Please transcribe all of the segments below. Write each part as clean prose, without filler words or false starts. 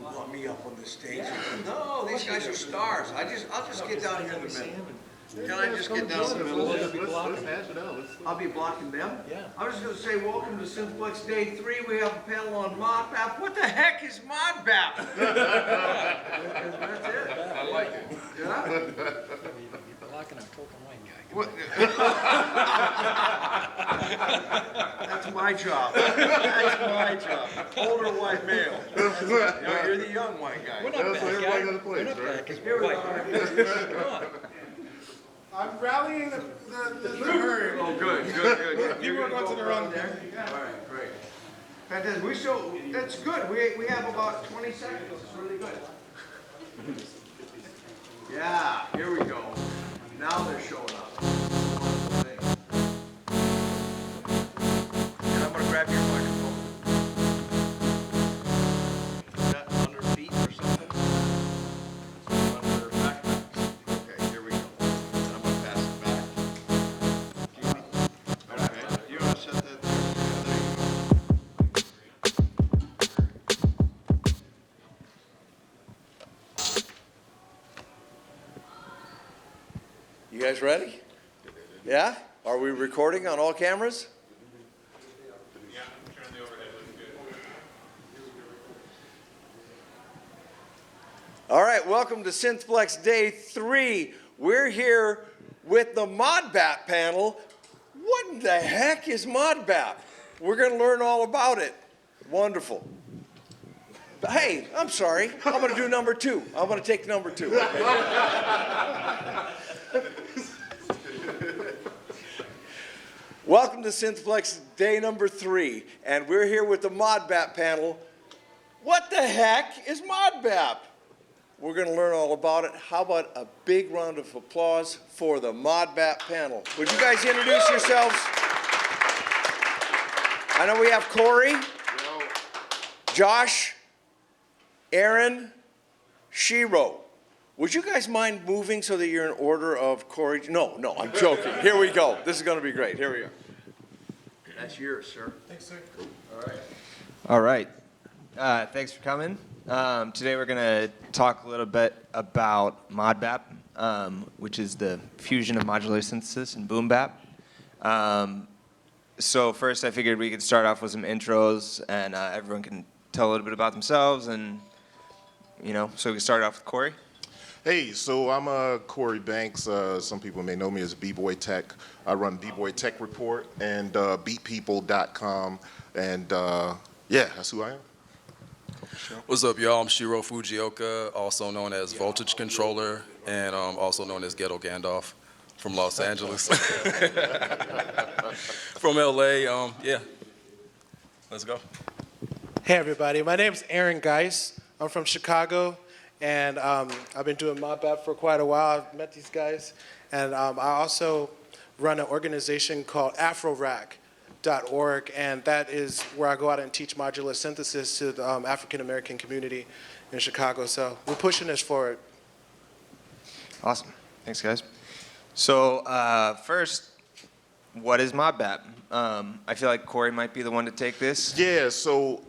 Want me up on the stage? No, these guys are stars. I'll just get down here in the middle. Can I just get down in the middle? Let's hash it out. I'll be blocking them? Yeah. I was just going to say, welcome to Synthplex Day 3. We have a panel on Modbap. What the heck is Modbap? That's it. I like it. Yeah? You're blocking a token white guy. What? That's my job. That's my job. Older white male. You're the young white guy. We're not That's bad, what guy. everybody got to play, We're not right? bad, 'cause Here we're we white. are. Come on. I'm rallying the herd. Oh, good. You were going to the wrong there. All right, great. Fantastic. That's good. We have about 20 seconds. It's really good. Yeah, here we go. Now they're showing up. And I'm going to grab your microphone. Is that under feet or something? Under backpacks. Okay, here we go. And I'm going to pass it back. Okay, you want to set that there? Yeah, there you go. You guys ready? Yeah? Are we recording on all cameras? Yeah, turn the overhead looks good. All right, welcome to Synthplex Day 3. We're here with the Modbap panel. What in the heck is Modbap? We're going to learn all about it. Wonderful. Hey, I'm sorry. I'm going to do number 2. I'm going to take number 2. Welcome to Synthplex Day number 3, and we're here with the Modbap panel. What the heck is Modbap? We're going to learn all about it. How about a big round of applause for the Modbap panel? Would you guys introduce yourselves? I know we have Cory, Josh, Aaron, Shiro. Would you guys mind moving so that you're in order of Cory? No, I'm joking. Here we go. This is going to be great. Here we are. That's yours, sir. Thanks, sir. All right. All right. Thanks for coming. Today we're going to talk a little bit about Modbap, which is the fusion of modular synthesis and boom bap. So first I figured we could start off with some intros and everyone can tell a little bit about themselves and, so we can start off with Cory. Hey, so I'm Cory Banks. Some people may know me as B-Boy Tech. I run B-Boy Tech Report and beatpeople.com. And yeah, that's who I am. What's up, y'all? I'm Shiro Fujioka, also known as Voltage Controller, and also known as Ghetto Gandalf from Los Angeles. From LA, yeah. Let's go. Hey, everybody. My name's Aaron Geis. I'm from Chicago, and I've been doing Modbap for quite a while. I've met these guys, and I also run an organization called AfroRack.org, and that is where I go out and teach modular synthesis to the African-American community in Chicago. So we're pushing this forward. Awesome. Thanks, guys. So first, what is Modbap? I feel like Cory might be the one to take this. Yeah, so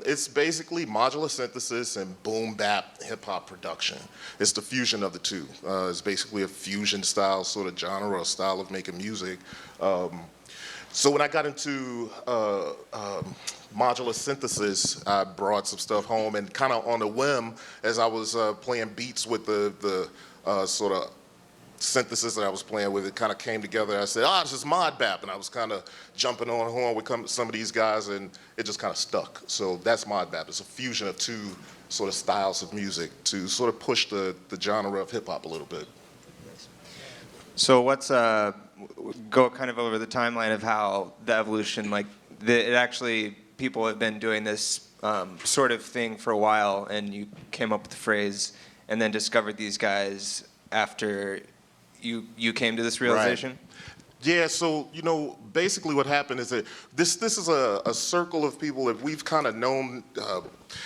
it's basically modular synthesis and boom bap hip hop production. It's the fusion of the two. It's basically a fusion style sort of genre or style of making music. So when I got into modular synthesis, I brought some stuff home and kind of on a whim, as I was playing beats with the sort of synthesis that I was playing with, it kind of came together. I said, this is Modbap, and I was kind of jumping on horn with some of these guys, and it just kind of stuck. So that's Modbap. It's a fusion of two sort of styles of music to sort of push the genre of hip hop a little bit. So what's go kind of over the timeline of how the evolution, it actually, people have been doing this sort of thing for a while, and you came up with the phrase and then discovered these guys after you came to this realization? Yeah, so basically what happened is that this is a circle of people that we've kind of known.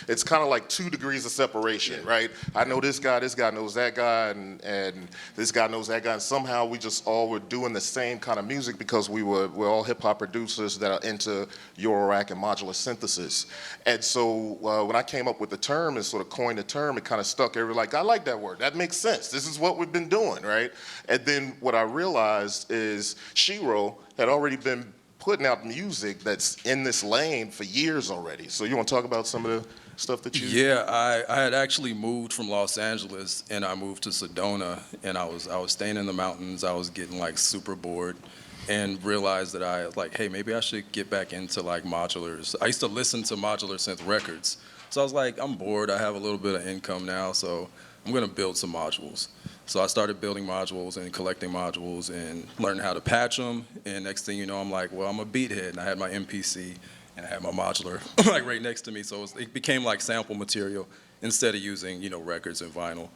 It's kind of like 2 degrees of separation, right? I know this guy knows that guy, and this guy knows that guy, and somehow we just all were doing the same kind of music because we're all hip hop producers that are into Eurorack and modular synthesis. And so when I came up with the term and sort of coined the term, it kind of stuck. Everybody like, I like that word. That makes sense. This is what we've been doing, right? And then what I realized is Shiro had already been putting out music that's in this lane for years already. So you want to talk about some of the stuff that you... Yeah, I had actually moved from Los Angeles, and I moved to Sedona, and I was staying in the mountains. I was getting like super bored, and realized that I like, hey, maybe I should get back into like modulars. I used to listen to modular synth records, so I was like, I'm bored. I have a little bit of income now, so I'm gonna build some modules. So I started building modules and collecting modules and learning how to patch them. And next thing you know, I'm like, well, I'm a beathead, and I had my MPC and I had my modular like right next to me. So it became like sample material instead of using records and vinyl.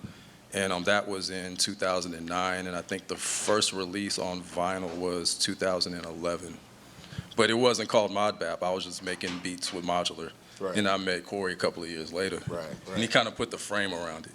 And that was in 2009, and I think the first release on vinyl was 2011. But it wasn't called Modbap. I was just making beats with modular. Right. And I met Cory a couple of years later. Right. And he kind of put the frame around it.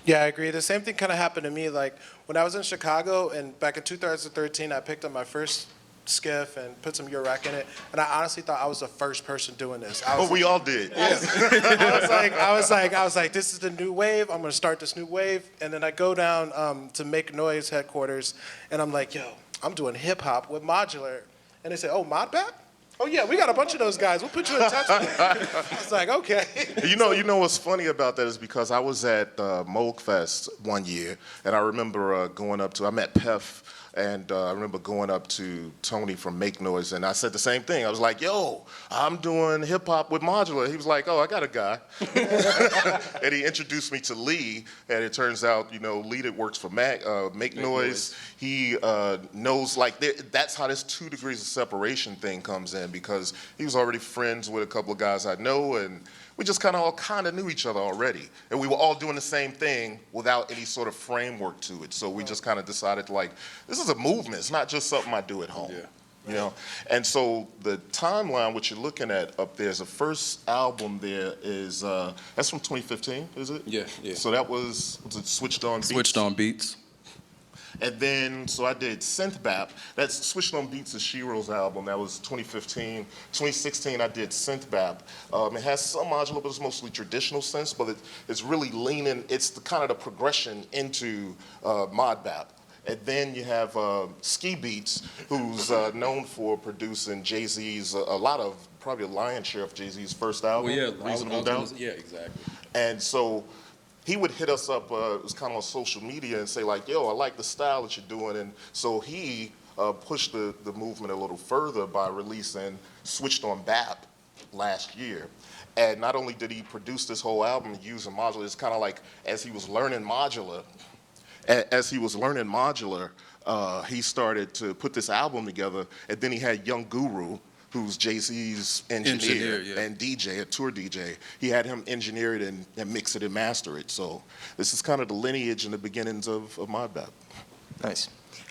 Yeah, I agree. The same thing kind of happened to me. Like when I was in Chicago, and back in 2013, I picked up my first skiff and put some Eurorack in it, and I honestly thought I was the first person doing this. we all did. I was like, this is the new wave. I'm gonna start this new wave, and then I go down to Make Noise headquarters, and I'm like, yo, I'm doing hip hop with modular, and they say, oh, Modbap? Oh yeah, we got a bunch of those guys. We'll put you in touch with them. I was like, okay. You know what's funny about that is because I was at Moog Fest one year, and I remember I met Pef, and I remember going up to Tony from Make Noise, and I said the same thing. I was like, yo, I'm doing hip hop with modular. He was like, oh, I got a guy. And he introduced me to Lee, and it turns out, Lee that works for Make Noise, he knows, like, that's how this 2 degrees of separation thing comes in, because he was already friends with a couple of guys I know, and we just kind of knew each other already. And we were all doing the same thing without any sort of framework to it. So we just kind of decided, like, this is a movement. It's not just something I do at home. Yeah. And so the timeline, what you're looking at up there is the first album there is, that's from 2015, is it? Yeah. So that was it Switched On Beats? Switched On Beats. And then, so I did Synthbap. That's Switched On Beats is Shiro's album. That was 2015. 2016, I did Synthbap. It has some modular, but it's mostly traditional synths, but it's really leaning, it's the kind of the progression into Modbap. And then you have Ski Beats, who's known for producing Jay-Z's, probably a lion's share of Jay-Z's first album, Reasonable Doubt. Yeah, exactly. And so he would hit us up, it was kind of on social media, and say like, yo, I like the style that you're doing. And so he pushed the movement a little further by releasing Switched On Bap last year. And not only did he produce this whole album using modular, it's kind of like as he was learning modular, he started to put this album together, and then he had Young Guru, who's Jay-Z's engineer and DJ, a tour DJ. He had him engineer it and mix it and master it. So this is kind of the lineage and the beginnings of Modbap. Nice.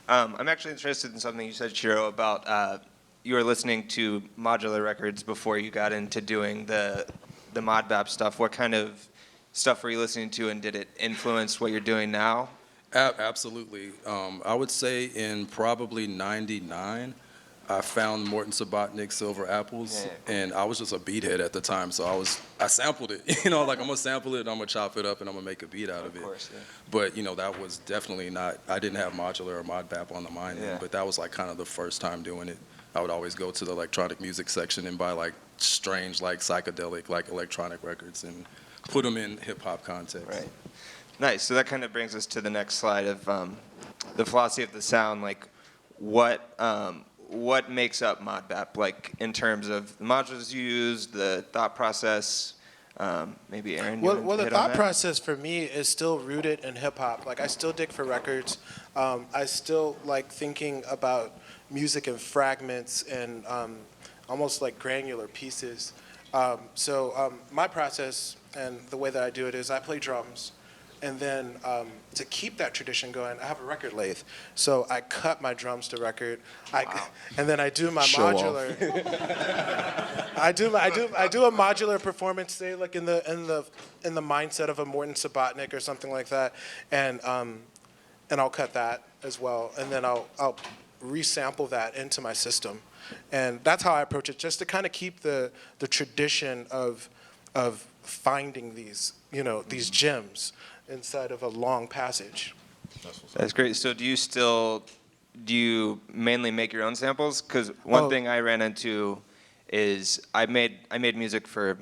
I'm actually interested in something you said, Shiro, about you were listening to modular records before you got into doing the Modbap stuff. What kind of stuff were you listening to, and did it influence what you're doing now? Absolutely. I would say in probably '99, I found Morton Subotnick's Silver Apples, and I was just a beathead at the time, so I sampled it. Like I'm gonna sample it, I'm gonna chop it up, and I'm gonna make a beat out of it. Of course, yeah. But that was definitely not. I didn't have modular or Modbap on the mind then, but that was like kind of the first time doing it. I would always go to the electronic music section and buy like strange, like psychedelic, like electronic records and put them in hip hop context. Right. Nice. So that kind of brings us to the next slide of the philosophy of the sound. Like, what makes up Modbap? Like in terms of the modules you use, the thought process. Maybe Aaron. Well, the thought process for me is still rooted in hip hop. Like I still dig for records. I still like thinking about music in fragments and almost like granular pieces. So my process and the way that I do it is I play drums. And then to keep that tradition going, I have a record lathe. So I cut my drums to record. And then I do my Show off. modular. I do a modular performance, say like in the mindset of a Morton Subotnick or something like that, and I'll cut that as well, and then I'll resample that into my system, and that's how I approach it, just to kind of keep the tradition of finding these these gems inside of a long passage. That's great. So do you mainly make your own samples? Because one thing I ran into is I made music for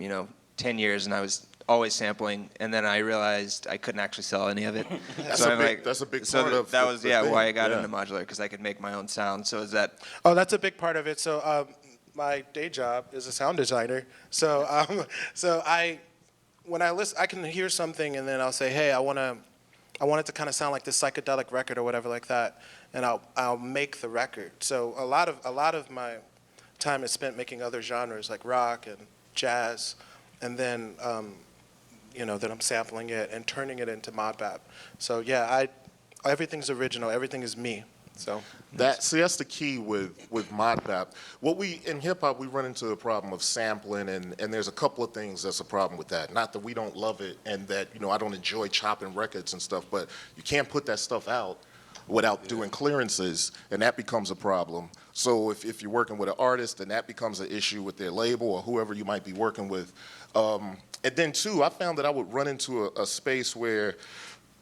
10 years, and I was always sampling, and then I realized I couldn't actually sell any of it. That's so a I'm big- like, that's a big so part of that the- was the yeah thing. why I got Yeah. into modular, because I could make my own sound. So is that Oh, that's a big part of it. So my day job is a sound designer. So when I listen, I can hear something, and then I'll say, hey, I want it to kind of sound like this psychedelic record or whatever like that, and I'll make the record. So a lot of my time is spent making other genres like rock and jazz, and then then I'm sampling it and turning it into Modbap. So yeah, everything's original. Everything is me. So That's the key with Modbap. In hip hop, we run into the problem of sampling, and there's a couple of things that's a problem with that. Not that we don't love it, and that I don't enjoy chopping records and stuff, but you can't put that stuff out without doing clearances, and that becomes a problem. So if you're working with an artist, then that becomes an issue with their label or whoever you might be working with. And then too, I found that I would run into a space where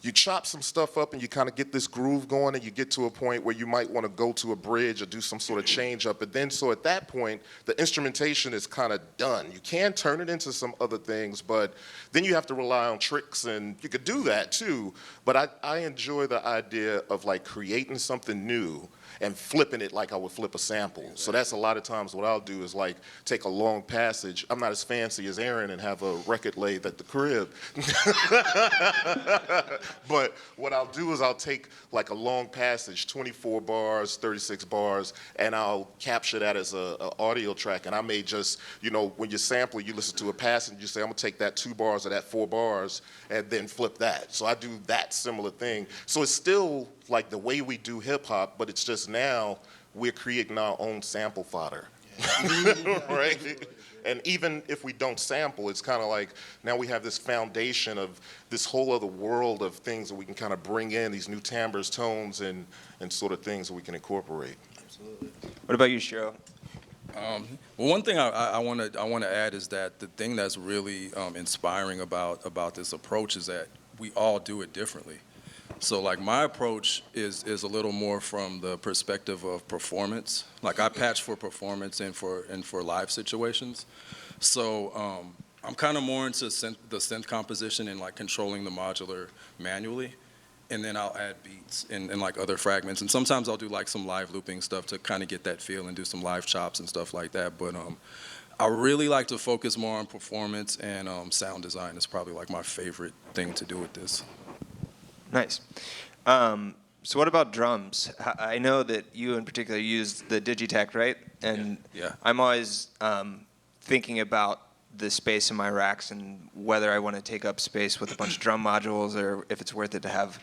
you chop some stuff up and you kind of get this groove going, and you get to a point where you might want to go to a bridge or do some sort of change up. And then, so at that point, the instrumentation is kind of done. You can turn it into some other things, but then you have to rely on tricks, and you could do that too. But I enjoy the idea of like creating something new and flipping it like I would flip a sample. So that's a lot of times what I'll do is like take a long passage. I'm not as fancy as Aaron and have a record lathe at the crib. But what I'll do is I'll take like a long passage, 24 bars, 36 bars, and I'll capture that as a audio track. And I may just, when you sample, you listen to a passage, you say, I'm gonna take that 2 bars of that 4 bars and then flip that. So I do that similar thing. So it's still like the way we do hip hop, but it's just now we're creating our own sample fodder, right? And even if we don't sample, it's kind of like now we have this foundation of this whole other world of things that we can kind of bring in, these new timbres, tones, and sort of things that we can incorporate. absolutely. What about you, Shiro? Well, one thing I want to add is that the thing that's really inspiring about this approach is that we all do it differently. So like my approach is a little more from the perspective of performance. Like I patch for performance and for live situations. So I'm kind of more into the synth composition and like controlling the modular manually. And then I'll add beats and like other fragments. And sometimes I'll do like some live looping stuff to kind of get that feel and do some live chops and stuff like that. But I really like to focus more on performance, and sound design is probably like my favorite thing to do with this. Nice. So what about drums? I know that you in particular use the Digitech, right? And Yeah. I'm always thinking about the space in my racks and whether I want to take up space with a bunch of drum modules, or if it's worth it to have,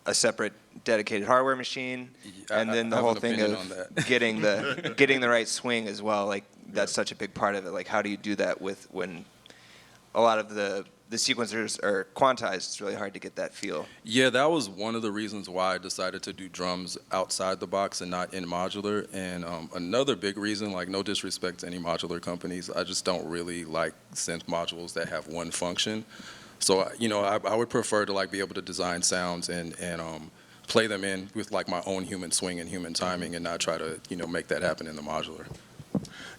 a separate dedicated hardware machine, and then the I have whole an thing opinion of on that. getting the right swing as well. Like that's such a big part of it. Like how do you do that when a lot of the sequencers are quantized? It's really hard to get that feel. Yeah, that was one of the reasons why I decided to do drums outside the box and not in modular. And another big reason, like no disrespect to any modular companies, I just don't really like synth modules that have one function. So, I would prefer to like be able to design sounds and play them in with like my own human swing and human timing, and not try to, make that happen in the modular.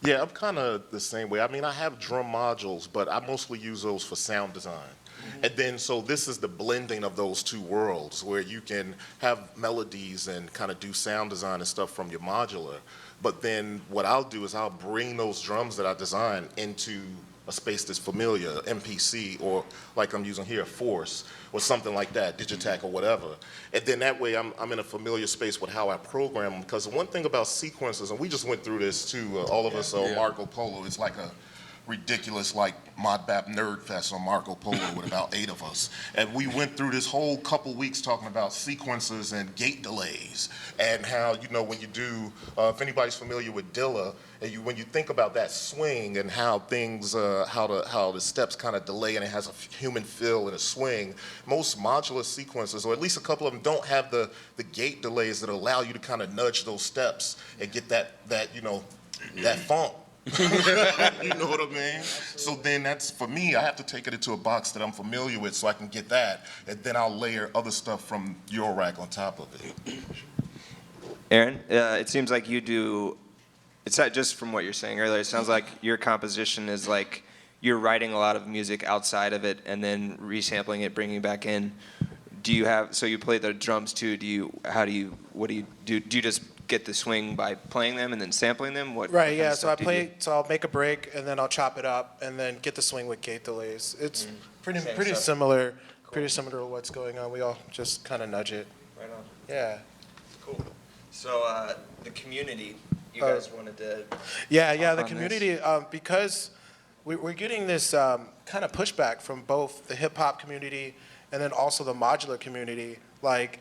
Yeah, I'm kind of the same way. I mean, I have drum modules, but I mostly use those for sound design. And then, so this is the blending of those two worlds where you can have melodies and kind of do sound design and stuff from your modular. But then what I'll do is I'll bring those drums that I design into a space that's familiar, MPC, or like I'm using here, Force, or something like that, Digitech or whatever. And then that way I'm in a familiar space with how I program them. Because the one thing about sequences, and we just went through this too, all of us on Marco Polo, it's like a ridiculous like Modbap Nerd Fest on Marco Polo with about 8 of us. And we went through this whole couple weeks talking about sequencers and gate delays and how, you know, when you do, if anybody's familiar with Dilla, and when you think about that swing and how things, how the steps kind of delay and it has a human feel and a swing, most modular sequencers, or at least a couple of them, don't have the gate delays that allow you to kind of nudge those steps and get that you know, that funk. You know what I mean? So then that's, for me, I have to take it into a box that I'm familiar with so I can get that, and then I'll layer other stuff from Eurorack on top of it. Aaron, it seems like you do, it's not just from what you're saying earlier, it sounds like your composition is like you're writing a lot of music outside of it and then resampling it, bringing it back in. Do you have, so you play the drums too, what do you do? Do you just get the swing by playing them and then sampling them? What Right, kind yeah, of so I stuff do you play, do? so I'll make a break and then I'll chop it up and then get the swing with gate delays. It's pretty stuff. similar, pretty similar to what's going on. We all just kind of nudge it. Right on. Yeah. Cool. So the community, you guys wanted to Yeah, talk the on community, because we're getting this kind of pushback from both the hip hop community and then also the modular community. Like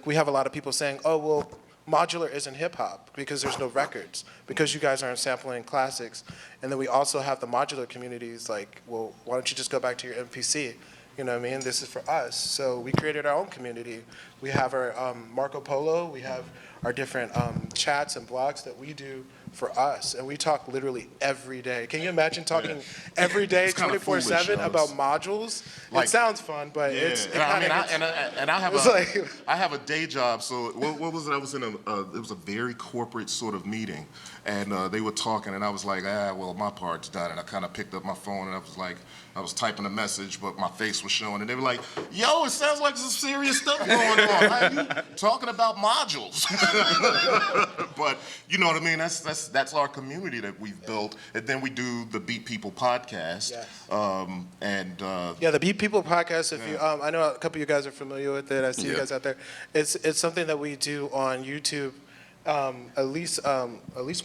we have a lot of people saying, oh, well, modular isn't hip hop because there's no records, because you guys aren't sampling classics. And then we also have the modular communities like, well, why don't you just go back to your MPC? You know what I mean? This is for us. So we created our own community. We have our Marco Polo, we have our different chats and blogs that we do for us, and we talk literally every day. Can you imagine talking every day, It's kinda 24/7 foolish, about modules? Like, it sounds fun, but Yeah, it's, it and I kinda mean, gets- I have it's a, like- I have a day job. So what was it? I was in it was a very corporate sort of meeting, and they were talking, and I was like, well, my part's done, and I kind of picked up my phone, and I was like, I was typing a message, but my face was showing, and they were like, yo, it sounds like there's some serious stuff going on. How are you talking about modules? But you know what I mean? That's our community that we've built, and then we do the Beat People podcast, Yes. Yeah, the Beat People podcast, if you, I know a couple of you guys are familiar with it. I see you Yeah. guys out there. It's something that we do on YouTube at least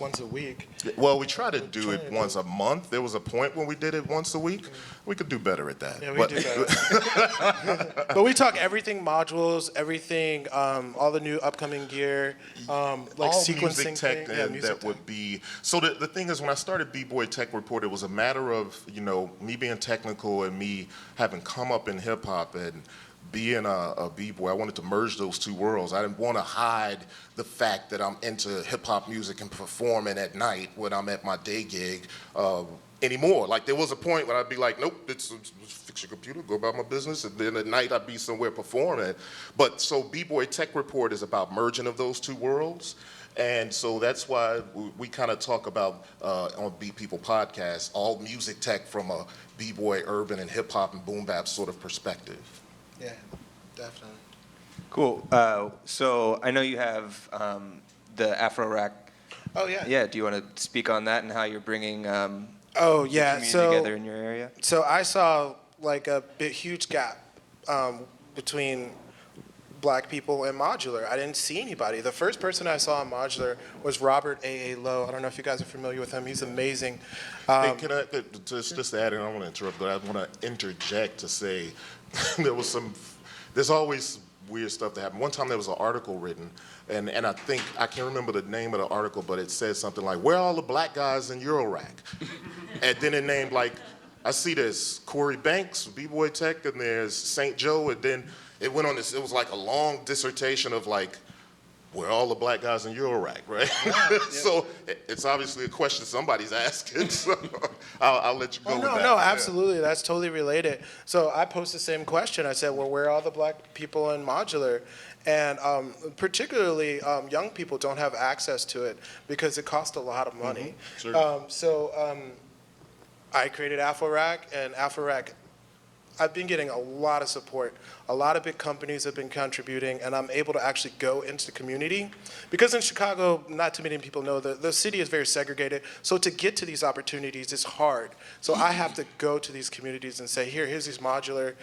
once a week. Well, we try to do trying it to do once a month. There was a point when we did it once a week. We could do better at that. Yeah, we But- do better. But we talk everything modules, everything, all the new upcoming gear, like all sequencing music tech thing. Yeah, that, music that tech. would be. So the thing is, when I started B-Boy Tech Report, it was a matter of, you know, me being technical and me having come up in hip hop and being a B-boy. I wanted to merge those two worlds. I didn't want to hide the fact that I'm into hip hop music and performing at night when I'm at my day gig anymore. Like there was a point when I'd be like, nope, it's fix your computer, go about my business, and then at night I'd be somewhere performing. But so B-Boy Tech Report is about merging of those two worlds. And so that's why we kind of talk about on Beat People podcast, all music tech from a B-boy, urban, and hip hop and boom bap sort of perspective. Yeah, definitely. Cool. So I know you have the Afro Rack. Oh, yeah. Yeah. Do you want to speak on that and how you're bringing Oh, the yeah. community So, together in your area? so I saw like a huge gap between black people and modular. I didn't see anybody. The first person I saw in modular was Robert A.A. Lowe. I don't know if you guys are familiar with him. He's amazing. Hey, can I just add, and I don't want to interrupt, but I want to interject to say there's always weird stuff that happens. One time there was an article written, and I think, I can't remember the name of the article, but it said something like, where are all the black guys in Eurorack? And then it named like, I see there's Cory Banks, B-Boy Tech, and there's St. Joe, and then it went on this, it was like a long dissertation of like, where all the black guys in Eurorack, right? Yeah. So it's obviously a question somebody's asking, so I'll let you go with that. No, Yeah. absolutely. That's totally related. So I posed the same question. I said, well, where are all the black people in modular? And particularly young people don't have access to it because it costs a lot of money. Sure. I created AfroRack, and AfroRack, I've been getting a lot of support. A lot of big companies have been contributing, and I'm able to actually go into the community. Because in Chicago, not too many people know, the city is very segregated, so to get to these opportunities is hard. So I have to go to these communities and say, here's these modular,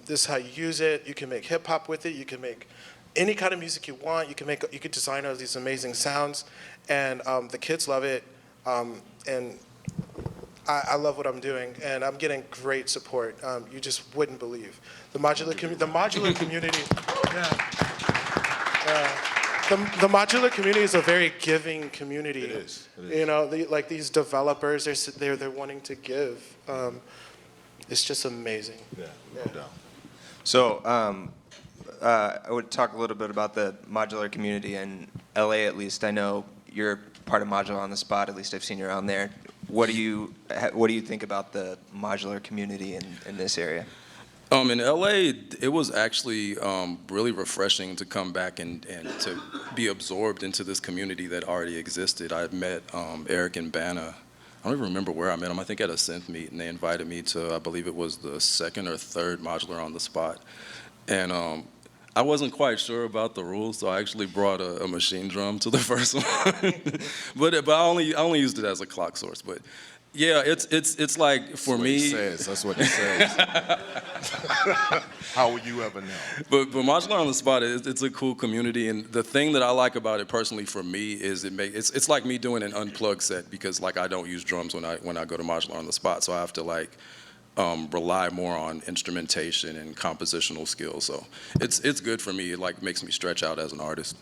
this is how you use it, you can make hip hop with it, you can make any kind of music you want, you can design all these amazing sounds, and the kids love it, and I love what I'm doing, and I'm getting great support. You just wouldn't believe the modular community. The modular community is a very giving community. It is. You know, like these developers, they're wanting to give. It's just amazing. Yeah, no doubt. So I would talk a little bit about the modular community in LA. At least I know you're part of Modular on the Spot. At least I've seen you around there. What do you think about the modular community in this area? In LA, it was actually really refreshing to come back and to be absorbed into this community that already existed. I met Eric and Banna. I don't even remember where I met them. I think at a synth meet, and they invited me to, I believe it was the second or third Modular on the Spot. And I wasn't quite sure about the rules, so I actually brought a machine drum to the first one. but I only used it as a clock source. But yeah, it's like for me. That's what he says. How would you ever know? But Modular on the Spot, it's a cool community, and the thing that I like about it personally for me is it's like me doing an unplugged set, because like I don't use drums when I go to Modular on the Spot, so I have to like rely more on instrumentation and compositional skills. So it's good for me. It like makes me stretch out as an artist.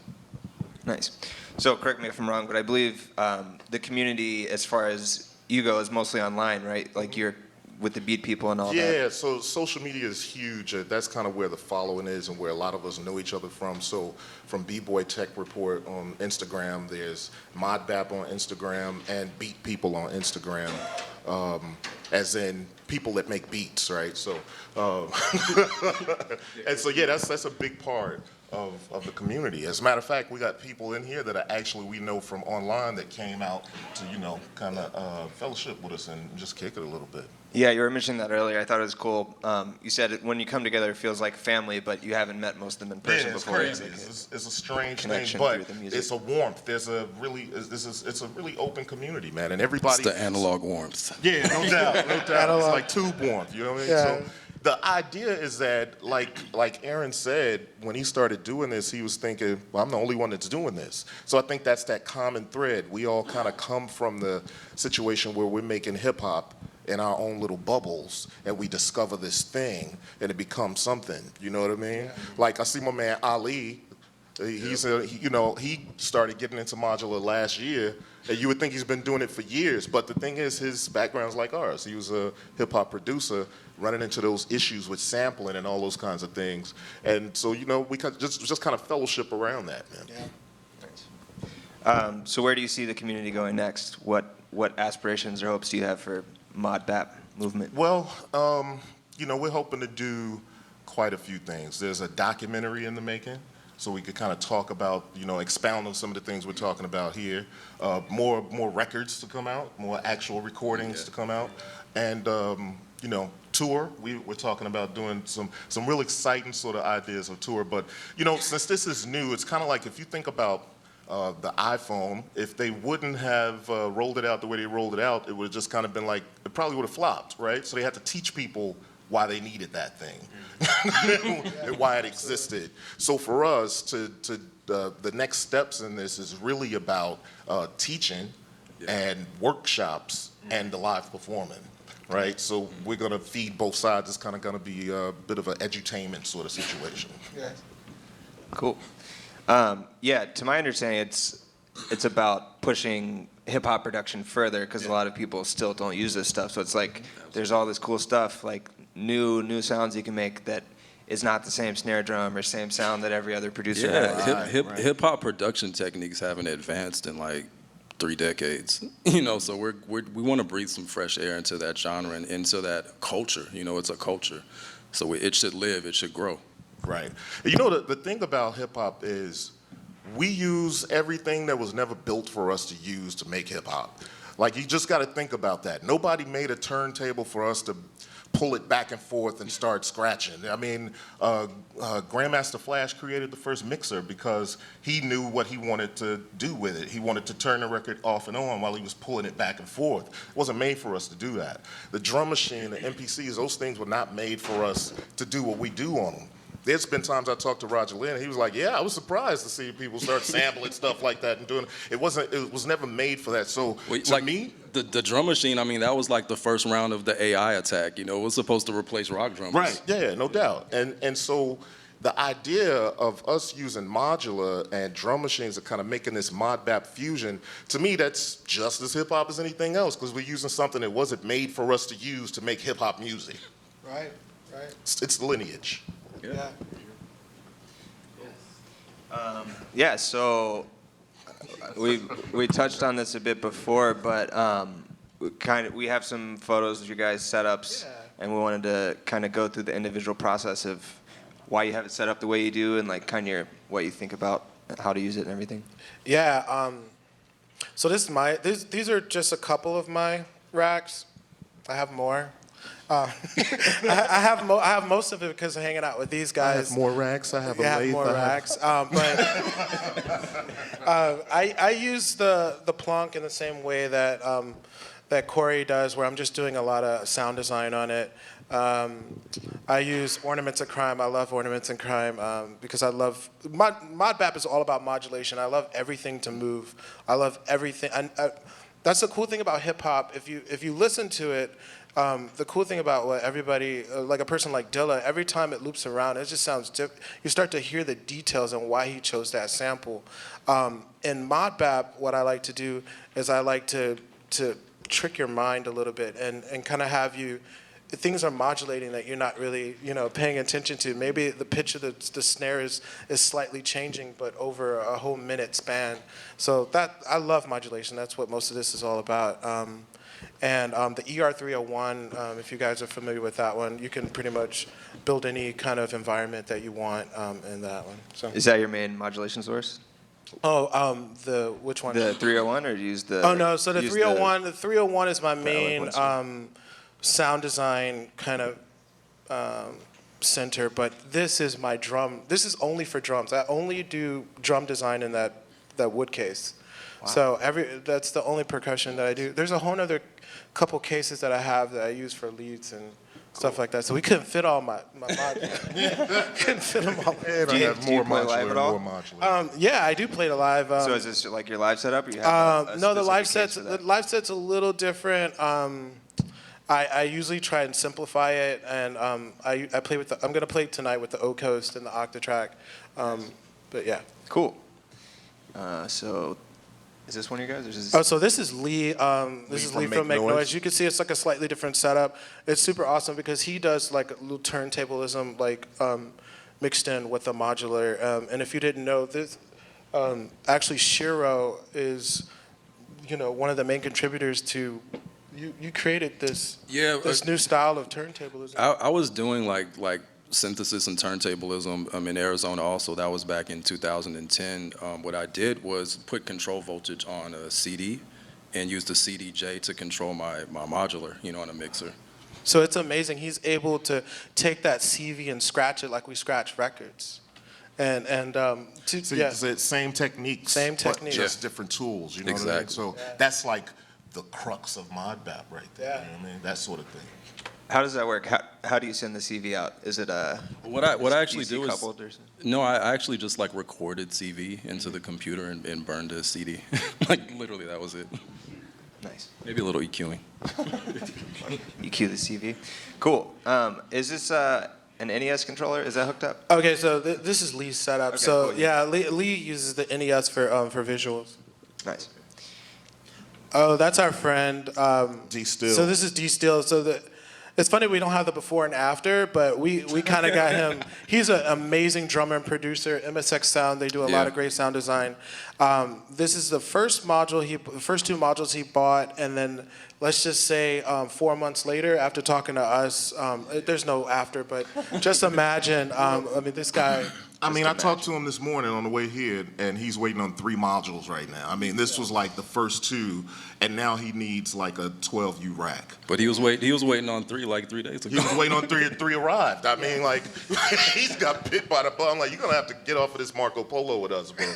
Nice. So correct me if I'm wrong, but I believe the community, as far as you go, is mostly online, right? Like you're with the beat people and all that. Yeah, so social media is huge. That's kind of where the following is and where a lot of us know each other from. So from B-Boy Tech Report on Instagram, there's Modbap on Instagram, and Beat People on Instagram, as in people that make beats, right? So, and so yeah, that's a big part of the community. As a matter of fact, we got people in here that are actually we know from online that came out to, you know, kind of fellowship with us and just kick it a little bit. Yeah, you were mentioning that earlier. I thought it was cool. You said when you come together, it feels like family, but you haven't met most of them in person before. Yeah, it's crazy. It's a strange thing, but it's a warmth. It's a really open community, man, and everybody. It's the analog warmth. Yeah, no doubt, no doubt. It's like tube warmth. You know what I mean? Yeah. So the idea is that, like Aaron said, when he started doing this, he was thinking, well, I'm the only one that's doing this. So I think that's that common thread. We all kind of come from the situation where we're making hip hop in our own little bubbles, and we discover this thing, and it becomes something. You know what I mean? Like I see my man Ali. He started getting into modular last year, and you would think he's been doing it for years. But the thing is, his background's like ours. He was a hip hop producer, running into those issues with sampling and all those kinds of things. And so, you know, we just kind of fellowship around that, man. Yeah. So where do you see the community going next? What aspirations or hopes do you have for Modbap movement? Well, you know, we're hoping to do quite a few things. There's a documentary in the making, so we could kind of talk about, you know, expound on some of the things we're talking about here. More records to come out, more actual recordings to come out, and you know, tour. We're talking about doing some real exciting sort of ideas of tour. But you know, since this is new, it's kind of like if you think about the iPhone, if they wouldn't have rolled it out the way they rolled it out, it would have just kind of been like, it probably would have flopped, right? So they had to teach people why they needed that thing and why it existed. So for us, the next steps in this is really about teaching and workshops and the live performing, right? So we're gonna feed both sides. It's kind of gonna be a bit of an edutainment sort of situation. Cool. Yeah, to my understanding, it's about pushing hip hop production further, because a lot of people still don't use this stuff. So it's like there's all this cool stuff, like new sounds you can make that is not the same snare drum or same sound that every other producer has. Yeah, hip hop production techniques haven't advanced in like 3 decades. You know, so we want to breathe some fresh air into that genre and into that culture. You know, it's a culture, so it should live, it should grow. Right. You know, the thing about hip hop is we use everything that was never built for us to use to make hip hop. Like, you just got to think about that. Nobody made a turntable for us to pull it back and forth and start scratching. I mean, Grandmaster Flash created the first mixer because he knew what he wanted to do with it. He wanted to turn the record off and on while he was pulling it back and forth. It wasn't made for us to do that. The drum machine, the MPCs, those things were not made for us to do what we do on them. there's been times I talked to Roger Lynn, and he was like, yeah, I was surprised to see people start sampling stuff like that and doing it. It was never made for that. So Wait, to like me, the drum machine, I mean, that was like the first round of the AI attack. You know, it was supposed to replace rock drummers. right, yeah, no doubt. And so the idea of us using modular and drum machines are kind of making this Modbap fusion, to me, that's just as hip hop as anything else, because we're using something that wasn't made for us to use to make hip hop music. Right, right. It's lineage. Yeah. Yeah, so we touched on this a bit before, but we have some photos of your guys' setups, Yeah. and we wanted to kind of go through the individual process of why you have it set up the way you do, and like kind of what you think about how to use it and everything. Yeah. So these are just a couple of my racks. I have more. I have most of it because of hanging out with these guys. I have more racks. I have a Yeah, lathe. more racks. But I use the plunk in the same way that that Cory does, where I'm just doing a lot of sound design on it. I use Ornaments of Crime. I love Ornaments in Crime because I love Modbap is all about modulation. I love everything to move. I love everything. That's the cool thing about hip hop. If you listen to it. The cool thing about what everybody, like a person like Dilla, every time it loops around, it just sounds different. You start to hear the details and why he chose that sample. In Modbap, what I like to do is I like to trick your mind a little bit and kind of have you, things are modulating that you're not really, paying attention to. Maybe the pitch of the snare is slightly changing, but over a whole minute span. So I love modulation. That's what most of this is all about. And the ER301, if you guys are familiar with that one, you can pretty much build any kind of environment that you want in that one. So. Is that your main modulation source? Oh, which one? The 301, or do you use the? Oh no, so the use 301, the 301 is my the main eloquence? sound design kind of center, but this is my drum. This is only for drums. I only do drum design in that wood case. Wow. So that's the only percussion that I do. There's a whole other couple cases that I have that I use for leads and stuff like that. So we couldn't fit all my couldn't fit them all. And Do I you- have do you more play modular live and at all? more modular. Yeah, I do play it live. So is this like your live setup, or you have a No, the live specific set's case for that? a little different. I usually try and simplify it, and I play with I'm gonna play tonight with the O Coast and the Octatrack. But yeah. Cool. So, is this one of you guys? Or is this... Oh, so this is Lee. This is Lee from Make Noise. You can see it's like a slightly different setup. It's super awesome because he does like a little turntablism, like mixed in with the modular. And if you didn't know, this actually Shiro is, one of the main contributors to. You created this new style of turntablism. I was doing like synthesis and turntablism in Arizona also. That was back in 2010. What I did was put control voltage on a CD and use the CDJ to control my modular, on a mixer. So it's amazing. He's able to take that CV and scratch it like we scratch records. And So yeah. it's the same techniques, Same but technique. just different tools. You know what I mean? Exactly. So that's like the crux of Modbap right there. Yeah. You know what I mean? That sort of thing. How does that work? How do you send the CV out? Is it What I actually DC do is coupled or something? no, I actually just like recorded CV into the computer and burned a CD. Like literally, that was it. Nice. Maybe a little EQing. You cue the CV. Cool. Is this an NES controller? Is that hooked up? Okay, so this is Lee's setup. Okay, so cool, yeah, Lee uses the NES for visuals. Nice. Oh, that's our friend. D Still. So this is D Still. So it's funny we don't have the before and after, but we kind of got him. He's an amazing drummer and producer. MSX Sound. They do a lot of great sound design. This is the first module the first two modules he bought, and then let's just say 4 months later, after talking to us, there's no after, but just imagine. This guy. I talked to him this morning on the way here, and he's waiting on 3 modules right now. This was like the first 2, and now he needs like a 12U rack. But he was waiting on 3 like 3 days ago. He was waiting on 3, and 3 arrived. He's got bit by the bum. Like, you're gonna have to get off of this Marco Polo with us, bro.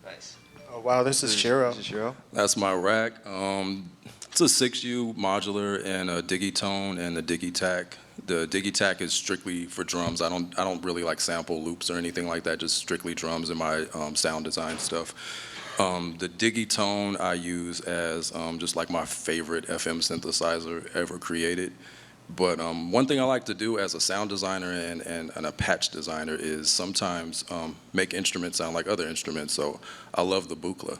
Nice. Oh wow, this is Shiro. Is this Shiro? That's my rack. It's a 6U modular and a Digitone and a Digitac. The Digitac is strictly for drums. I don't really like sample loops or anything like that, just strictly drums in my sound design stuff. The Digitone I use as just like my favorite FM synthesizer ever created. But one thing I like to do as a sound designer and a patch designer is sometimes make instruments sound like other instruments. So I love the buchla.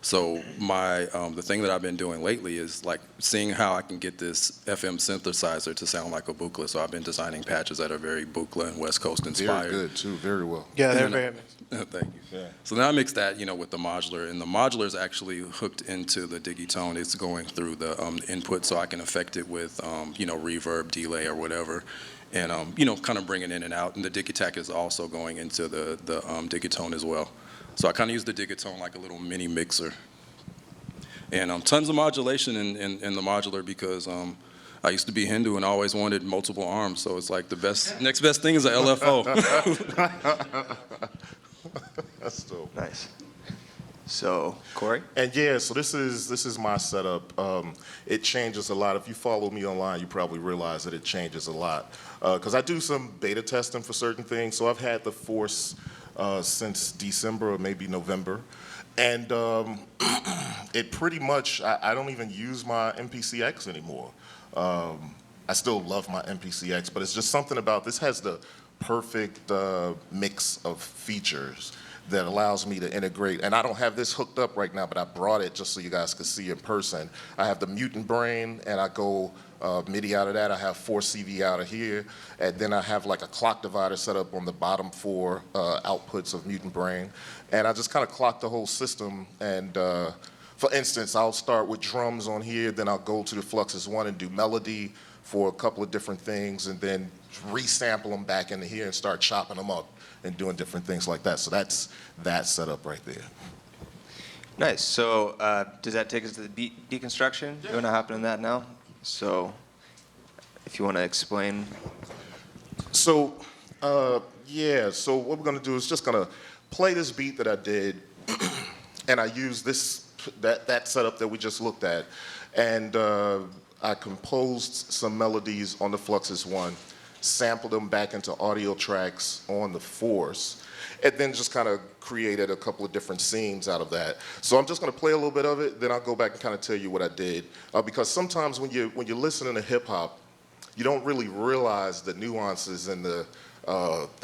So the thing that I've been doing lately is like seeing how I can get this FM synthesizer to sound like a buchla. So I've been designing patches that are very buchla and West Coast inspired. Very good too, very well. Yeah, they're very amazing. Thank you. Yeah. So then I mix that, with the modular, and the modular is actually hooked into the Digitone. It's going through the input, so I can affect it with, reverb, delay, or whatever, and kind of bring it in and out. And the Digitac is also going into the Digitone as well. So I kind of use the Digitone like a little mini mixer. And tons of modulation in the modular because I used to be Hindu and always wanted multiple arms. So it's like next best thing is a LFO. That's dope. Nice. So, Cory? And yeah, so this is my setup. It changes a lot. If you follow me online, you probably realize that it changes a lot. Because I do some beta testing for certain things. So I've had the Force since December or maybe November. And it pretty much, I don't even use my MPCX anymore. I still love my MPCX, but it's just something about this has the perfect mix of features that allows me to integrate. And I don't have this hooked up right now, but I brought it just so you guys could see in person. I have the mutant brain, and I go MIDI out of that. I have 4 CV out of here, and then I have like a clock divider set up on the bottom 4 outputs of mutant brain. And I just kind of clock the whole system. And for instance, I'll start with drums on here, then I'll go to the Fluxus 1 and do melody for a couple of different things, and then resample them back into here and start chopping them up and doing different things like that. So that's that setup right there. Nice. So does that take us to the beat deconstruction? You want to hop into that now? So if you want to explain. So yeah, so what we're gonna do is just gonna play this beat that I did, and I use that setup that we just looked at, and I composed some melodies on the Fluxus 1, sampled them back into audio tracks on the Force, and then just kind of created a couple of different scenes out of that. So I'm just going to play a little bit of it, then I'll go back and kind of tell you what I did. Because sometimes when you're listening to hip hop, you don't really realize the nuances and the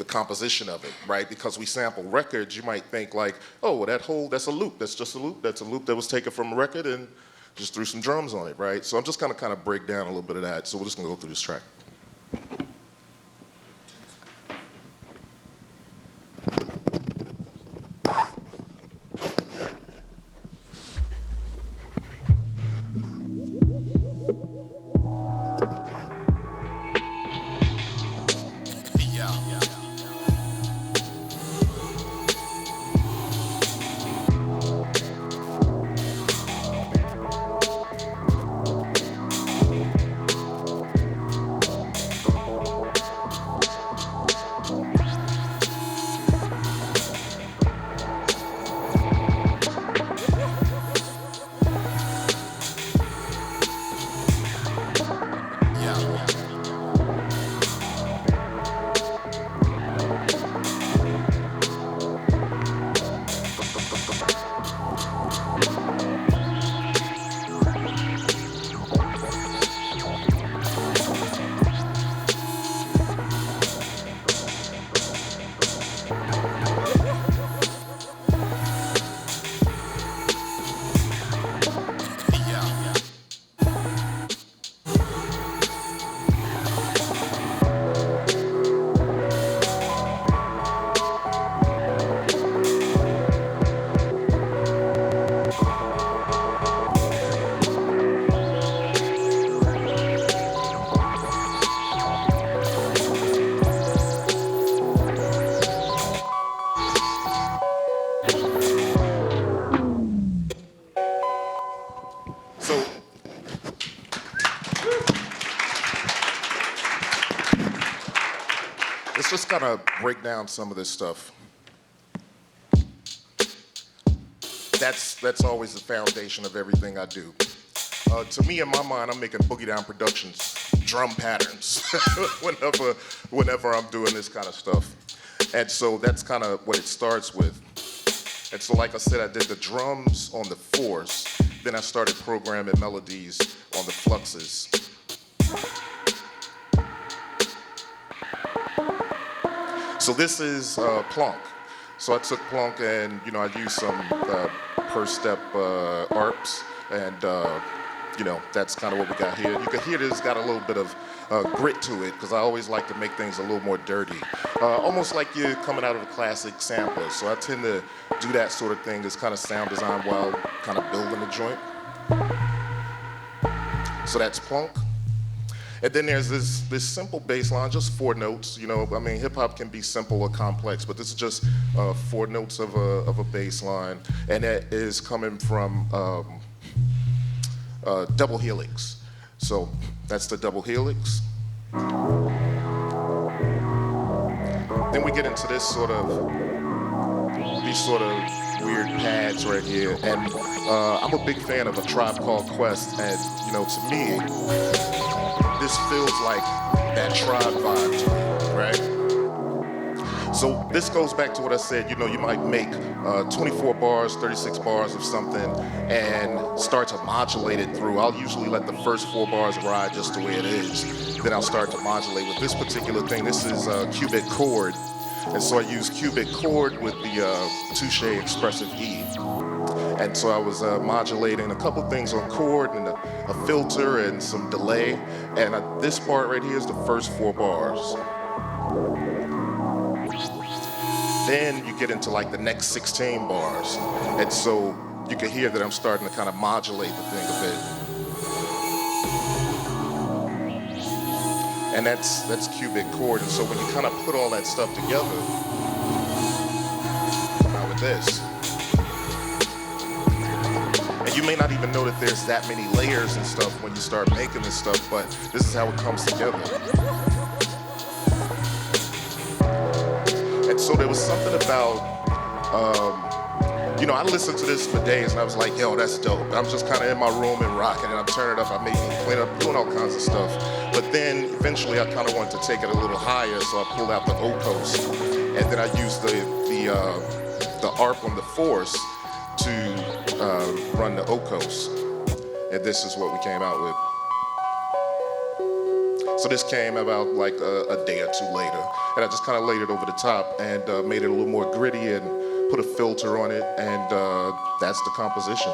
composition of it, right? Because we sample records, you might think like, oh, well, that's a loop. That's just a loop. That's a loop that was taken from a record and just threw some drums on it, right? So I'm just going to kind of break down a little bit of that. So we're just going to go through this track. Just kind of break down some of this stuff. That's always the foundation of everything I do. To me, in my mind, I'm making Boogie Down Productions drum patterns whenever I'm doing this kind of stuff. And so that's kind of what it starts with. And so like I said, I did the drums on the fours, then I started programming melodies on the fluxes. So this is Plonk. So I took Plonk and, I used some per step ARPs, and, that's kind of what we got here. You can hear this got a little bit of grit to it, because I always like to make things a little more dirty. Almost like you're coming out of a classic sampler. So I tend to do that sort of thing as kind of sound design while kind of building the joint. So that's Plonk. And then there's this simple bass line, just 4 notes. Hip hop can be simple or complex, but this is just 4 notes of a bass line, and that is coming from double helix. So that's the double helix. Then we get into these sort of weird pads right here, and I'm a big fan of A Tribe Called Quest, and to me, this feels like that Tribe vibe to me, right? So this goes back to what I said, you might make 24 bars, 36 bars of something and start to modulate it through. I'll usually let the first 4 bars ride just the way it is. Then I'll start to modulate. With this particular thing, this is cubic chord. And so I use cubic chord with the Touche Expressive E. And so I was modulating a couple things on chord and a filter and some delay. And this part right here is the first 4 bars. Then you get into like the next 16 bars. And so you can hear that I'm starting to kind of modulate the thing a bit. And that's cubic chord. And so when you kind of put all that stuff together, now with this, and you may not even know that there's that many layers and stuff when you start making this stuff, but this is how it comes together. And so there was something about, I listened to this for days and I was like, yo, that's dope. I'm just kind of in my room and rocking and I'm turning it up, I'm making, cleaning up, doing all kinds of stuff. But then eventually I kind of wanted to take it a little higher, so I pulled out the Ocos, and then I used the ARP on the force to run the Ocos. And this is what we came out with. So this came about like a day or 2 later. And I just kind of laid it over the top and made it a little more gritty and put a filter on it, and that's the composition.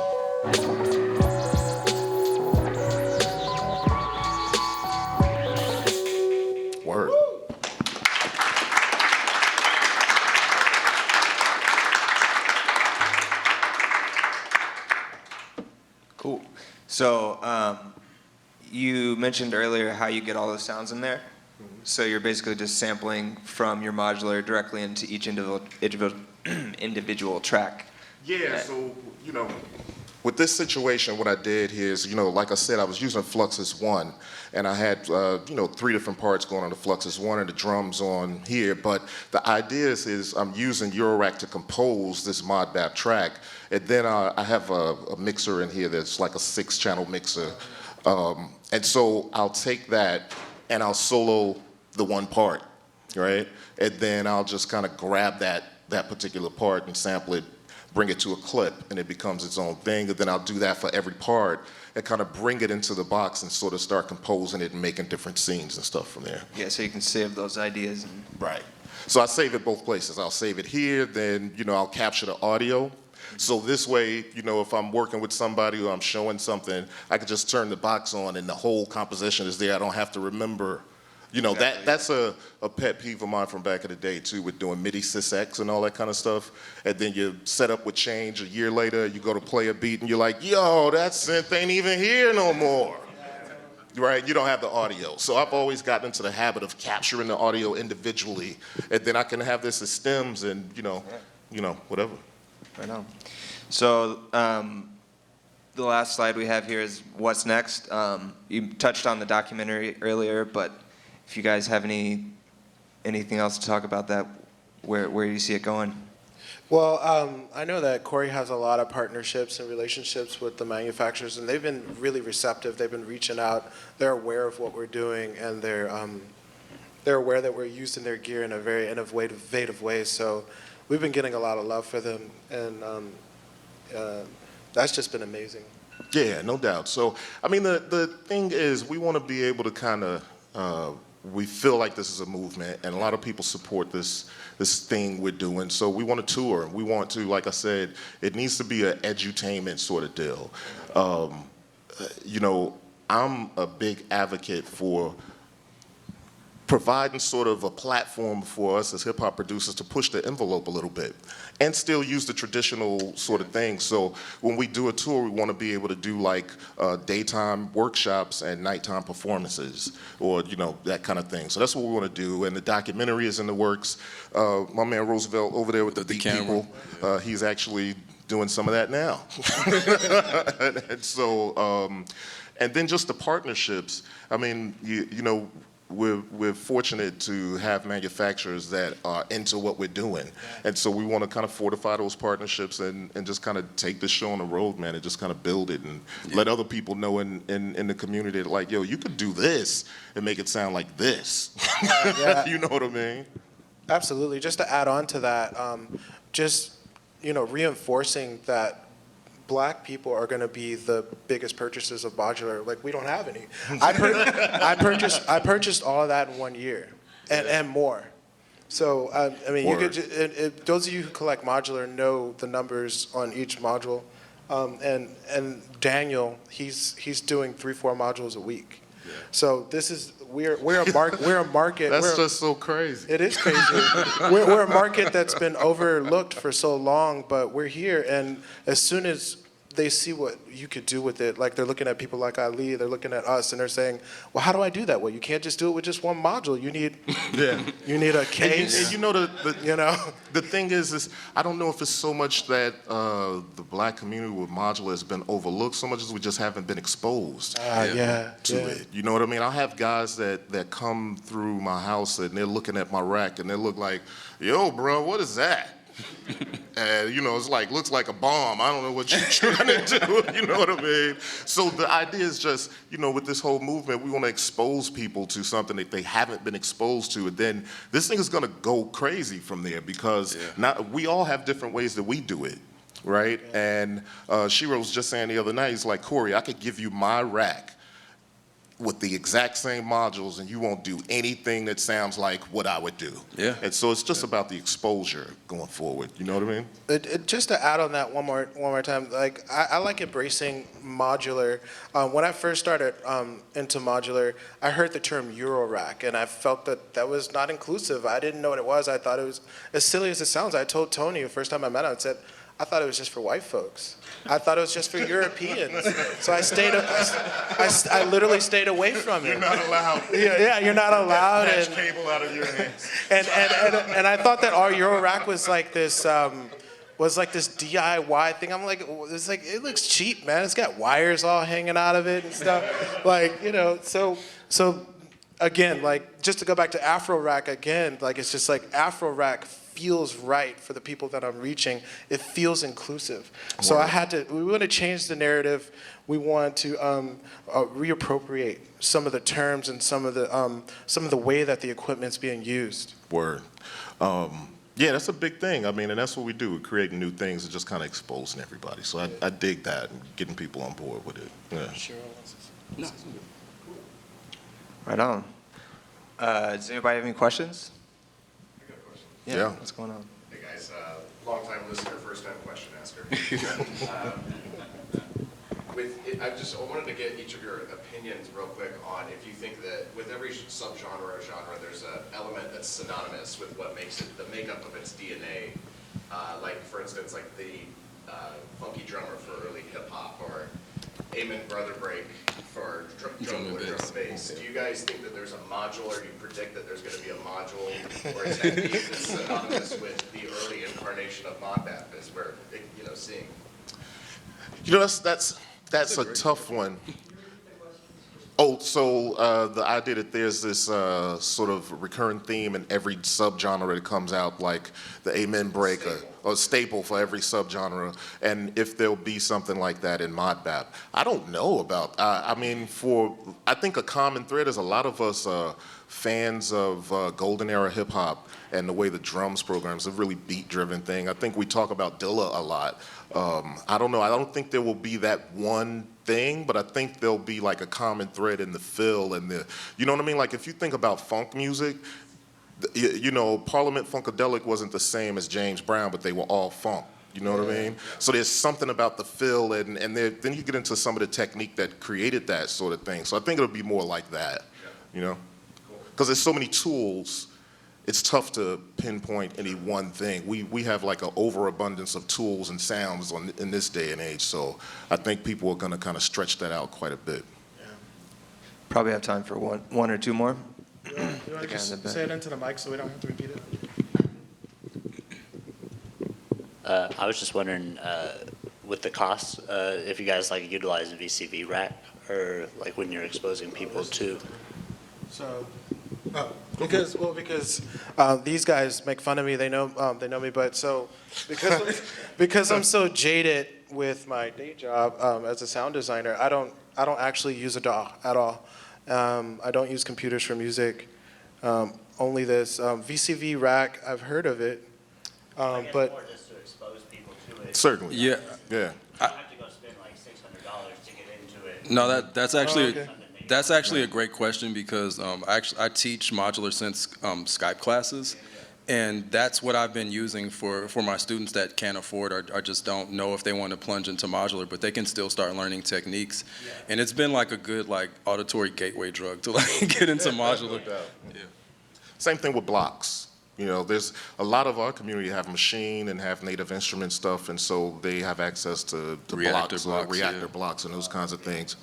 Word. Cool. So you mentioned earlier how you get all those sounds in there. So you're basically just sampling from your modular directly into each individual track. Yeah, so, with this situation, what I did here is, like I said, I was using Fluxus 1, and I had, 3 different parts going on the Fluxus 1 and the drums on here, but the idea is I'm using Eurorack to compose this Modbap track, and then I have a mixer in here that's like a 6-channel mixer, and so I'll take that and I'll solo the one part, right? And then I'll just kind of grab that particular part and sample it, bring it to a clip, and it becomes its own thing. And then I'll do that for every part and kind of bring it into the box and sort of start composing it and making different scenes and stuff from there. Yeah, so you can save those ideas. Right. So I save it both places. I'll save it here, then, I'll capture the audio. So this way, if I'm working with somebody or I'm showing something, I can just turn the box on and the whole composition is there. I don't have to remember. Exactly. That's a pet peeve of mine from back in the day, too, with doing MIDI sysx and all that kind of stuff. And then your setup would change a year later. You go to play a beat, and you're like, yo, that synth ain't even here no more. Right? You don't have the audio. So I've always gotten into the habit of capturing the audio individually. And then I can have this as stems and, whatever. Right on. So the last slide we have here is what's next. You touched on the documentary earlier, but if you guys have anything else to talk about that, where do you see it going? Well, I know that Cory has a lot of partnerships and relationships with the manufacturers, and they've been really receptive. They've been reaching out. They're aware of what we're doing, and they're aware that we're using their gear in a very innovative way. So we've been getting a lot of love for them, and that's just been amazing. Yeah, no doubt. So, I mean, the thing is, we want to be able to kind of, we feel like this is a movement, and a lot of people support this thing we're doing. So we want to tour. We want to, like I said, it needs to be an edutainment sort of deal. You know, I'm a big advocate for providing sort of a platform for us as hip hop producers to push the envelope a little bit and still use the traditional sort of thing. So when we do a tour, we want to be able to do like daytime workshops and nighttime performances, or you know, that kind of thing. So that's what we want to do. And the documentary is in the works. My man Roosevelt over there with the Beat camera. People, he's actually doing some of that now. and so, and then just the partnerships. I mean, you know, we're fortunate to have manufacturers that are into what we're doing. And so we want to kind of fortify those partnerships and just kind of take this show on the road, man, and just kind of build it and let other people know in the community that, like, yo, you could do this and make it sound like this. You know what I mean? Absolutely. Just to add on to that, just, you know, reinforcing that Black people are going to be the biggest purchasers of modular. Like, we don't have any. I purchased all of that in 1 year, and more. So I mean, you could. Those of you who collect modular know the numbers on each module, and Daniel, he's doing 3-4 modules a week. Yeah. So this is we're a market. That's just so crazy. It is crazy. we're a market that's been overlooked for so long, but we're here, and as soon as they see what you could do with it, like they're looking at people like Ali, they're looking at us, and they're saying, well, how do I do that? Well, you can't just do it with just one module. You need you need a case. And you know, the thing is I don't know if it's so much that the Black community with modular has been overlooked so much as we just haven't been exposed to it. You know what I mean? I have guys that come through my house and they're looking at my rack and they look like, yo, bro, what is that? And you know, it's like, looks like a bomb. I don't know what you're trying to do. You know what I mean? So the idea is just, you know, with this whole movement, we want to expose people to something that they haven't been exposed to, and then this thing is going to go crazy from there because now we all have different ways that we do it, right? And Shiro was just saying the other night, he's like, Cory, I could give you my rack with the exact same modules and you won't do anything that sounds like what I would do. Yeah. And so it's just about the exposure going forward. You know what I mean? Just to add on that one more time, like I like embracing modular. When I first started into modular, I heard the term Euro rack and I felt that was not inclusive. I didn't know what it was. I thought it was, as silly as it sounds, I told Tony the first time I met him, I said, I thought it was just for white folks. I thought it was just for Europeans. So I literally stayed away from it. You're not allowed. Yeah, you're not allowed. Catch cable out of your hands. And I thought that our Euro rack was like this DIY thing. I'm like, it's like, it looks cheap, man. It's got wires all hanging out of it and stuff. Like, you know, so again, like, just to go back to Afro rack again, like, it's just like Afro rack feels right for the people that I'm reaching. It feels inclusive. So we want to change the narrative. We want to reappropriate some of the terms and some of the way that the equipment's being used. Word. Yeah, that's a big thing. I mean, and that's what we do. We're creating new things and just kind of exposing everybody. So I dig that and getting people on board with it. Yeah. Sure. No. Right on. Does anybody have any questions? Yeah. What's going on? Hey guys, long time listener, first time question asker. I wanted to get each of your opinions real quick on if you think that with every subgenre or genre, there's an element that's synonymous with what makes it the makeup of its DNA. Like for instance, like the funky drummer for early hip hop, or Amen Brother Break for drum and bass. Do you guys think that there's a module, or do you predict that there's going to be a module or a technique that's synonymous with the early incarnation of Modbap as we're, you know, seeing? You know, that's a tough one. Oh, so the idea that there's this sort of recurring theme in every subgenre that comes out, like the Amen Break, a staple for every subgenre, and if there'll be something like that in Modbap. I don't know about, I mean, I think a common thread is a lot of us fans of golden era hip hop and the way the drums programs, a really beat driven thing. I think we talk about Dilla a lot. I don't know, I don't think there will be that one thing, but I think there'll be like a common thread in the feel and you know what I mean? Like if you think about funk music, you know, Parliament Funkadelic wasn't the same as James Brown, but they were all funk. You know what I mean? So there's something about the feel, and then you get into some of the technique that created that sort of thing. So I think it'll be more like that, you know? Because there's so many tools, it's tough to pinpoint any one thing. We have like an overabundance of tools and sounds in this day and age, so I think people are gonna kind of stretch that out quite a bit. Probably have time for one or two more. You want to just say it into the mic so we don't have to repeat it? I was just wondering, with the costs, if you guys like utilize a VCV rack or like when you're exposing people to. So, because these guys make fun of me. They know me, but so because I'm so jaded with my day job as a sound designer, I don't actually use a DAW at all. I don't use computers for music. Only this VCV rack. I've heard of it, but More just to expose people to it. Certainly. Yeah. You don't have to go spend like $600 to get into it. No, that's actually okay. that's actually a great question because I teach modular synth Skype classes, and that's what I've been using for my students that can't afford or just don't know if they want to plunge into modular, but they can still start learning techniques. And it's been like a good like auditory gateway drug to like get into modular. Yeah. Same thing with blocks. You know, there's a lot of our community have machine and have native instrument stuff, and so they have access to Reactor blocks, blocks, reactor yeah. blocks and those kinds of things.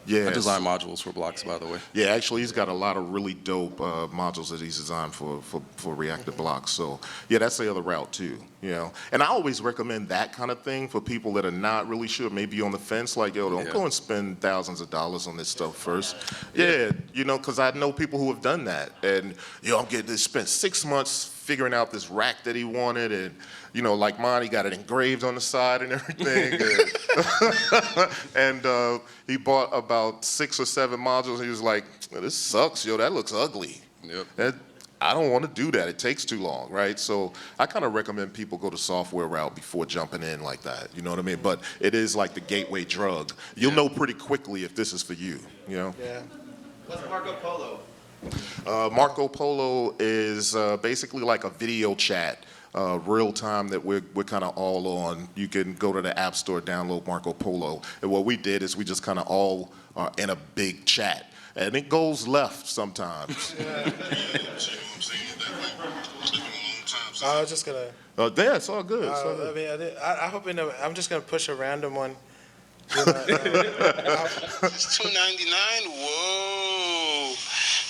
Yeah. I design modules for blocks, by the way. Yeah, actually, he's got a lot of really dope modules that he's designed for reactor blocks. So, yeah, that's the other route too. You know, and I always recommend that kind of thing for people that are not really sure, maybe on the fence. Like, yo, don't go and spend thousands of dollars on this stuff first. Yeah, you know, because I know people who have done that, and I'm getting to spend 6 months figuring out this rack that he wanted, and you know, like mine, he got it engraved on the side and everything. And he bought about 6 or 7 modules, and he was like, this sucks, yo, that looks ugly. Yep. I don't want to do that. It takes too long, right? So I kind of recommend people go the software route before jumping in like that. You know what I mean? But it is like the gateway drug. You'll know pretty quickly if this is for you, you know? yeah. What's Marco Polo? Marco Polo is basically like a video chat, real time that we're kind of all on. You can go to the App Store, download Marco Polo. And what we did is we just kind of all are in a big chat. And it goes left sometimes. I was just gonna. Yeah, it's all good. It's all good. I mean, I hope we know. I'm just gonna push a random one. It's $299. Whoa,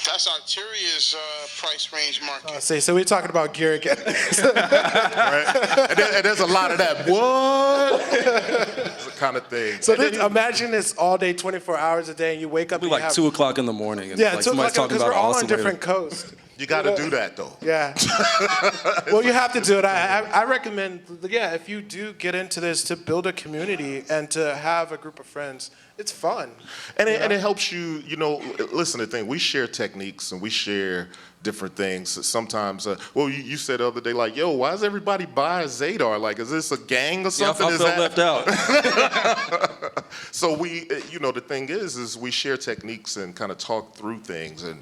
that's Arteria's price range market. So we're talking about gear again. Right? And there's a lot of that. What? It's the kind of thing. So imagine this all day, 24 hours a day, and you wake up. It'll be and like you have, 2 o'clock in the morning. And Yeah, like 2 o'clock somebody's talking because about we're all on oscillator. different coasts. You got to do that, though. Yeah. Well, you have to do it. I recommend, if you do get into this, to build a community and to have a group of friends. It's fun. And it helps you, you know, listen to the thing, we share techniques and we share different things. Sometimes, you said the other day, like, yo, why does everybody buy a Zadar? Like, is this a gang or something? Yeah, I felt left out. So we, you know, the thing is we share techniques and kind of talk through things. And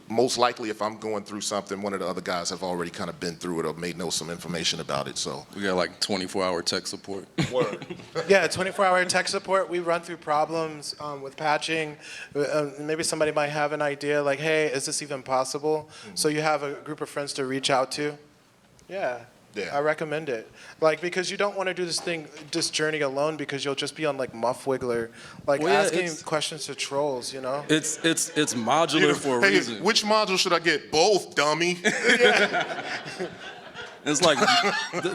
most likely, if I'm going through something, one of the other guys have already kind of been through it or may know some information about it. So We got like 24-hour tech support. word. Yeah, 24-hour tech support. We run through problems with patching. Maybe somebody might have an idea like, hey, is this even possible? So you have a group of friends to reach out to. Yeah. I recommend it. Like, because you don't want to do this journey alone because you'll just be on like Muff Wiggler, like asking questions to trolls, you know? It's modular for a Hey, reason. which module should I get? Both, dummy. It's like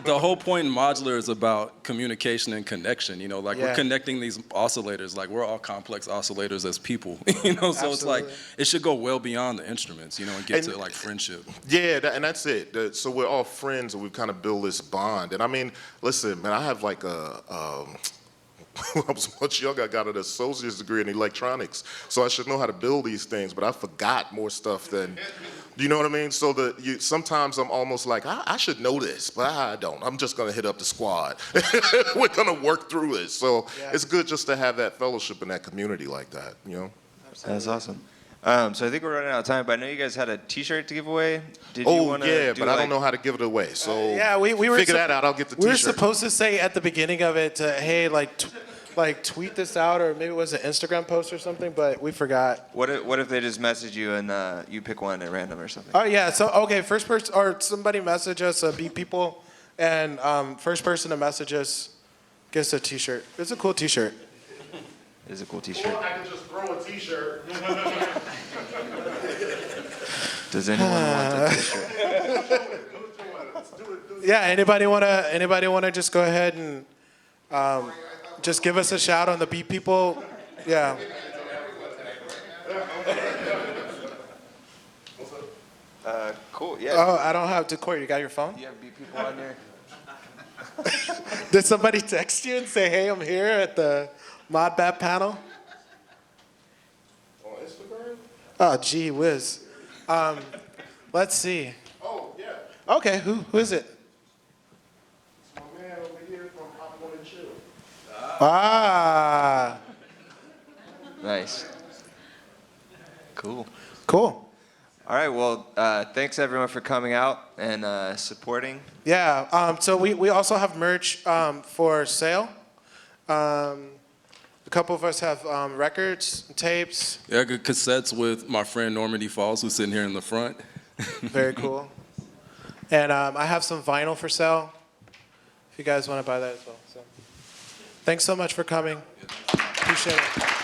the whole point in modular is about communication and connection. You know, like we're connecting these oscillators. Like we're all complex oscillators as people. You know, so it's like it should go well beyond the instruments. You know, and get to like friendship. Yeah, and that's it. So we're all friends, and we kind of build this bond. And I mean, listen, man, I have like when I was much younger, I got an associate's degree in electronics, so I should know how to build these things, but I forgot more stuff than, you know what I mean? So sometimes I'm almost like, I should know this, but I don't. I'm just gonna hit up the squad. We're gonna work through this. So it's good just to have that fellowship in that community like that, you know? That's awesome. So I think we're running out of time, but I know you guys had a T-shirt to give away. Did you want to but I don't know how to give it away. So we were figure that out. I'll get the T-shirt. We were supposed to say at the beginning of it, hey, like tweet this out, or maybe it was an Instagram post or something, but we forgot. What if they just message you and you pick one at random or something? Oh yeah, so okay, first person or somebody message us, beat people, and first person to message us gets a T-shirt. It's a cool T-shirt. It is a cool T-shirt. Or I can just throw a T-shirt. Does anyone want a T-shirt? Yeah, anybody wanna just go ahead and just give us a shout on the beat people? Yeah. Cool. Yeah. Oh, I don't have to. Cory, you got your phone? Do you have beat people on there? Did somebody text you and say, hey, I'm here at the Modbap panel? On Instagram? Oh, gee whiz. Let's see. Oh, yeah. Okay, who is it? It's my man over here from Hop On and Chill. Ah, Nice. Cool. cool. All right. Well, thanks everyone for coming out and supporting. Yeah, so we also have merch for sale. A couple of us have records, tapes. Yeah, I got cassettes with my friend Normandy Falls, who's sitting here in the front. Very cool. And I have some vinyl for sale, if you guys want to buy that as well. So, thanks so much for coming. Appreciate it.